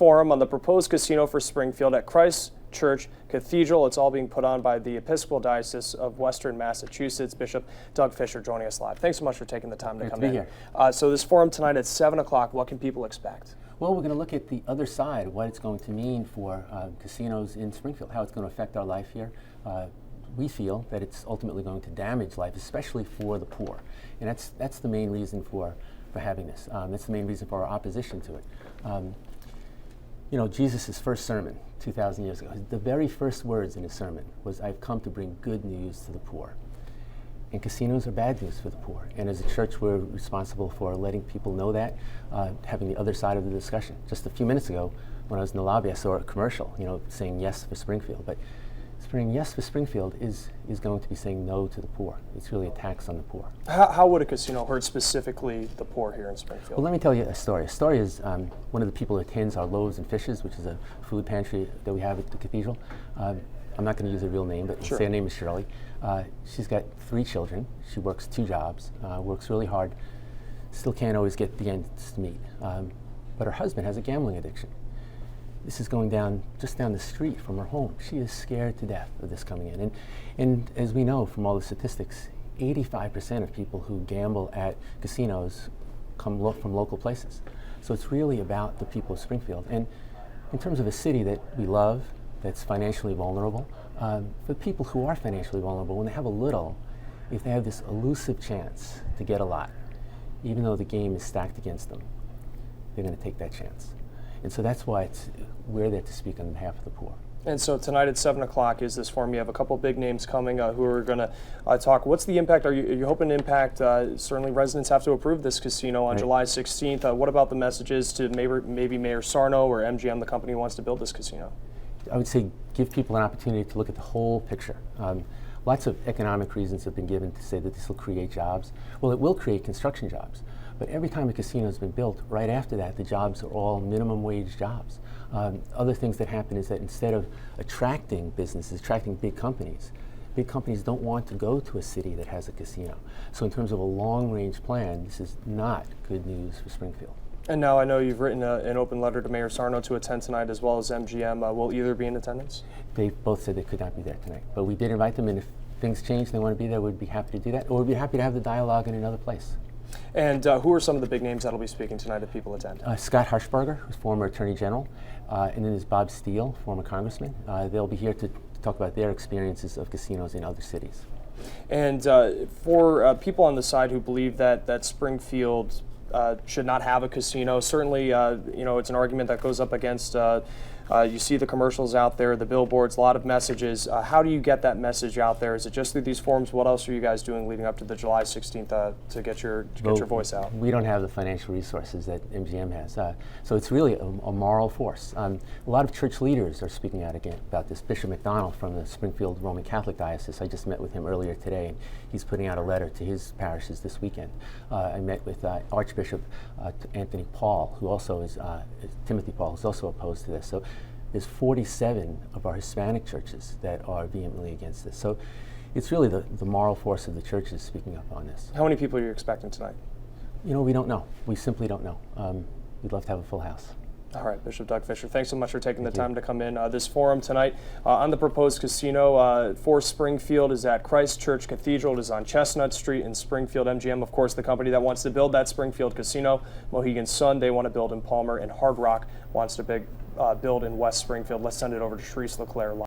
Forum on the proposed casino for Springfield at Christ Church Cathedral. It's all being put on by the Episcopal Diocese of Western Massachusetts. Bishop Doug Fisher joining us live. Thanks so much for taking the time to come in. Here. So this forum tonight at 7 o'clock, what can people expect? Well, we're going to look at the other side, what it's going to mean for casinos in Springfield, how it's going to affect our life here. We feel that it's ultimately going to damage life, especially for the poor. And that's the main reason for having this. That's the main reason for our opposition to it. You know, Jesus' first sermon 2,000 years ago, the very first words in his sermon was, "I've come to bring good news to the poor." And casinos are bad news for the poor. And as a church, we're responsible for letting people know that, having the other side of the discussion. Just a few minutes ago, when I was in the lobby, I saw a commercial, you know, saying yes for Springfield. But saying yes for Springfield is going to be saying no to the poor. It's really a tax on the poor. How would a casino hurt specifically the poor here in Springfield? Well, let me tell you a story. A story is one of the people who attends our Loaves and Fishes, which is a food pantry that we have at the cathedral. I'm not going to use her real name, but Sure. say her name is Shirley. She's got 3 children. She works 2 jobs, works really hard, still can't always get the ends to meet. But her husband has a gambling addiction. This is going just down the street from her home. She is scared to death of this coming in. And as we know from all the statistics, 85% of people who gamble at casinos come from local places. So it's really about the people of Springfield. And in terms of a city that we love, that's financially vulnerable, for people who are financially vulnerable, when they have a little, if they have this elusive chance to get a lot, even though the game is stacked against them, they're going to take that chance. And so that's why we're there to speak on behalf of the poor. And so tonight at 7 o'clock is this forum. You have a couple big names coming who are going to talk. What's the impact? Are you hoping to impact? Certainly residents have to approve this casino on July 16th. What about the messages to maybe Mayor Sarno or MGM, the company who wants to build this casino? I would say give people an opportunity to look at the whole picture. Lots of economic reasons have been given to say that this will create jobs. Well, it will create construction jobs. But every time a casino has been built, right after that, the jobs are all minimum wage jobs. Other things that happen is that instead of attracting businesses, attracting big companies don't want to go to a city that has a casino. So in terms of a long-range plan, this is not good news for Springfield. And now I know you've written an open letter to Mayor Sarno to attend tonight, as well as MGM. Will either be in attendance? They both said they could not be there tonight. But we did invite them, and if things change and they want to be there, we'd be happy to do that. Or we'd be happy to have the dialogue in another place. And who are some of the big names that'll be speaking tonight if people attend? Scott Harshbarger, who's former Attorney General, and then there's Bob Steele, former Congressman. They'll be here to talk about their experiences of casinos in other cities. And for people on the side who believe that Springfield should not have a casino, certainly you know, it's an argument that goes up against you see the commercials out there, the billboards, a lot of messages. How do you get that message out there? Is it just through these forums? What else are you guys doing leading up to the July 16th to get your voice out? We don't have the financial resources that MGM has. So it's really a moral force. A lot of church leaders are speaking out again about this. Bishop McDonald from the Springfield Roman Catholic Diocese, I just met with him earlier today, and he's putting out a letter to his parishes this weekend. I met with Archbishop Anthony Paul, who also is, Timothy Paul, who's also opposed to this. So there's 47 of our Hispanic churches that are vehemently against this. So it's really the moral force of the churches speaking up on this. How many people are you expecting tonight? You know, we don't know. We simply don't know. We'd love to have a full house. All right, Bishop Doug Fisher, thanks so much for taking the time to come in. This forum tonight on the proposed casino for Springfield is at Christ Church Cathedral. It is on Chestnut Street in Springfield. MGM, of course, the company that wants to build that Springfield casino. Mohegan Sun, they want to build in Palmer, and Hard Rock wants to build in West Springfield. Let's send it over to Sharice LeClaire.